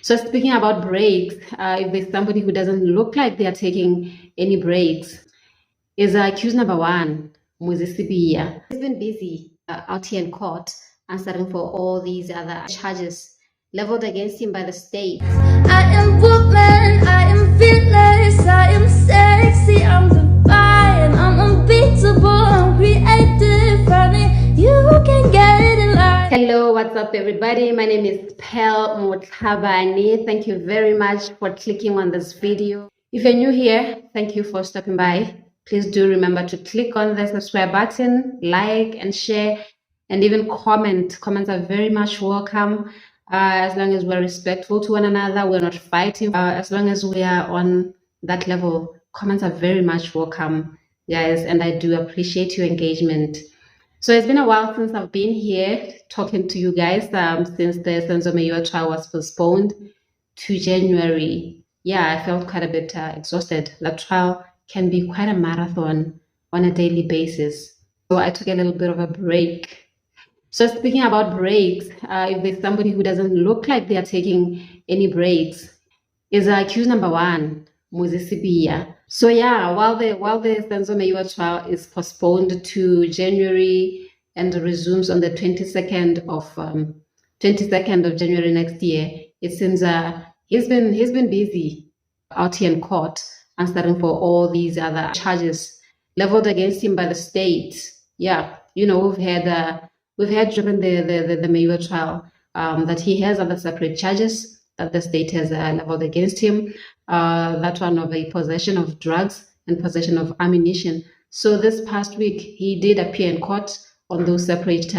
So speaking about breaks, if there's somebody who doesn't look like they are taking any breaks, is accused number one, Muzisibiya. He's been busy out here in court answering for all these other charges leveled against him by the state. I am woman, I am fearless, I am sexy, I'm divine, I'm unbeatable, I'm creative, honey, you can get it in line. Hello, what's up everybody? My name is Pel Muthabani. Thank you very much for clicking on this video. If you're new here, thank you for stopping by. Please do remember to click on the subscribe button, like and share, and even comment. Comments are very much welcome. As long as we're respectful to one another, we're not fighting. As long as we are on that level, comments are very much welcome, guys, and I do appreciate your engagement. So it's been a while since I've been here talking to you guys, since the Senzo MEYIWA trial was postponed to January. Yeah, I felt quite a bit exhausted. That trial can be quite a marathon on a daily basis. So I took a little bit of a break. So speaking about breaks, if there's somebody who doesn't look like they are taking any breaks, is accused number one, Muzisibiya. So yeah, while the Senzo MEYIWA trial is postponed to January and resumes on the 22nd of January next year, it seems he's been busy out here in court answering for all these other charges leveled against him by the state. Yeah, you know, we've had during the MEYIWA trial that he has other separate charges that the state has leveled against him. That one of a possession of drugs and possession of ammunition. So this past week, he did appear in court on those separate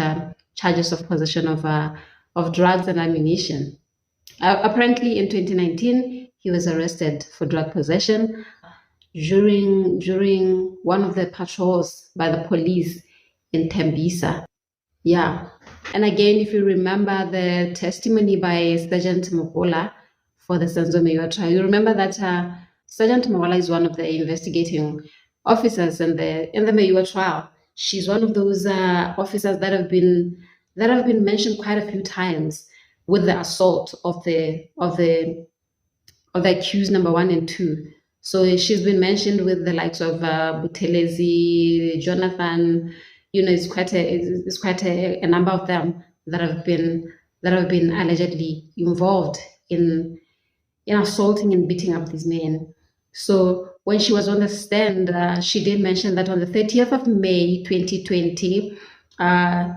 charges of possession of drugs and ammunition. Apparently, in 2019, he was arrested for drug possession during one of the patrols by the police in Tembisa. Yeah. And again, if you remember the testimony by Sergeant Mogola for the Senzo MEYIWA trial, you remember that Sergeant Mogola is one of the investigating officers in the MEYIWA trial. She's one of those officers that have been mentioned quite a few times with the assault of the accused number one and two. So she's been mentioned with the likes of Buthelezi, Jonathan. You know, it's quite a number of them that have been allegedly involved in assaulting and beating up these men. So when she was on the stand, she did mention that on the 30th of May 2020,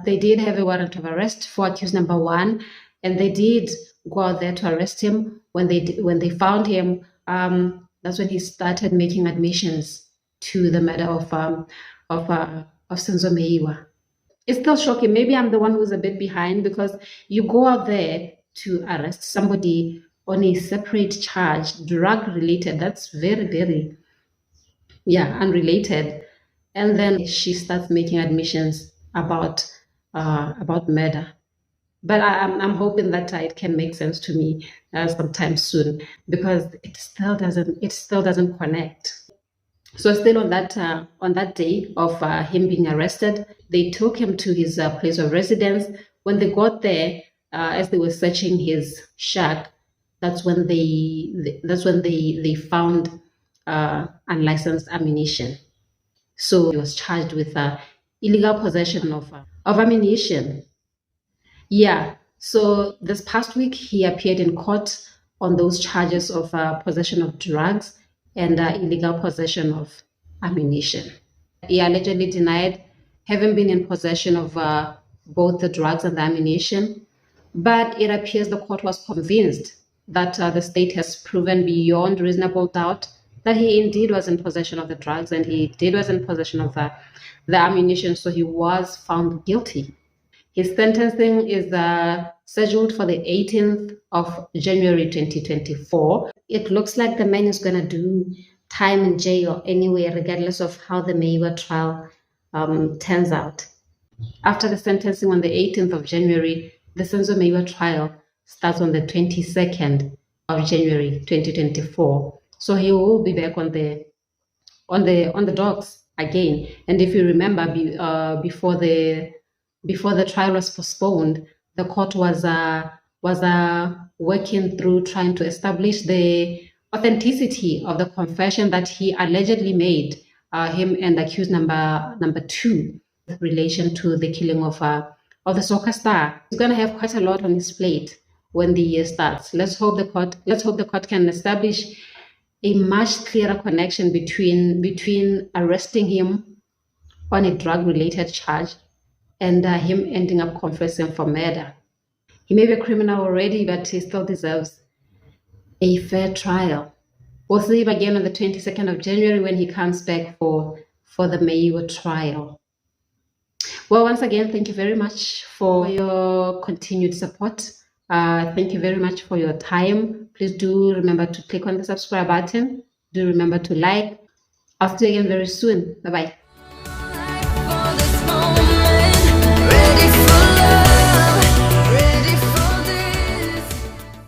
they did have a warrant of arrest for accused number one, and they did go out there to arrest him. When they found him, that's when he started making admissions to the murder of Senzo MEYIWA. It's still shocking. Maybe I'm the one who's a bit behind, because you go out there to arrest somebody on a separate charge, drug related. That's very, very, unrelated. And then she starts making admissions about murder. But I'm hoping that it can make sense to me sometime soon, because it still doesn't connect. So still on that day of him being arrested, they took him to his place of residence. When they got there, as they were searching his shack, that's when they found unlicensed ammunition. So he was charged with illegal possession of ammunition. Yeah. So this past week, he appeared in court on those charges of possession of drugs and illegal possession of ammunition. He allegedly denied having been in possession of both the drugs and the ammunition, but it appears the court was convinced that the state has proven beyond reasonable doubt that he indeed was in possession of the drugs and he indeed was in possession of the ammunition, so he was found guilty. His sentencing is scheduled for the 18th of January 2024. It looks like the man is going to do time in jail anyway, regardless of how the MEYIWA trial turns out. After the sentencing on the 18th of January, the Senzo MEYIWA trial starts on the 22nd of January 2024. So he will be back on the docks again. And if you remember, before the trial was postponed, the court was was working through trying to establish the authenticity of the confession that he allegedly made, him and accused number 2, with relation to the killing of the soccer star. He's going to have quite a lot on his plate when the year starts. Let's hope the court can establish a much clearer connection between arresting him on a drug-related charge and him ending up confessing for murder. He may be a criminal already, but he still deserves a fair trial. We'll see him again on the 22nd of January when he comes back for the MEYIWA trial. Well, once again, thank you very much for your continued support. Thank you very much for your time. Please do remember to click on the subscribe button. Do remember to like. I'll see you again very soon. Bye-bye.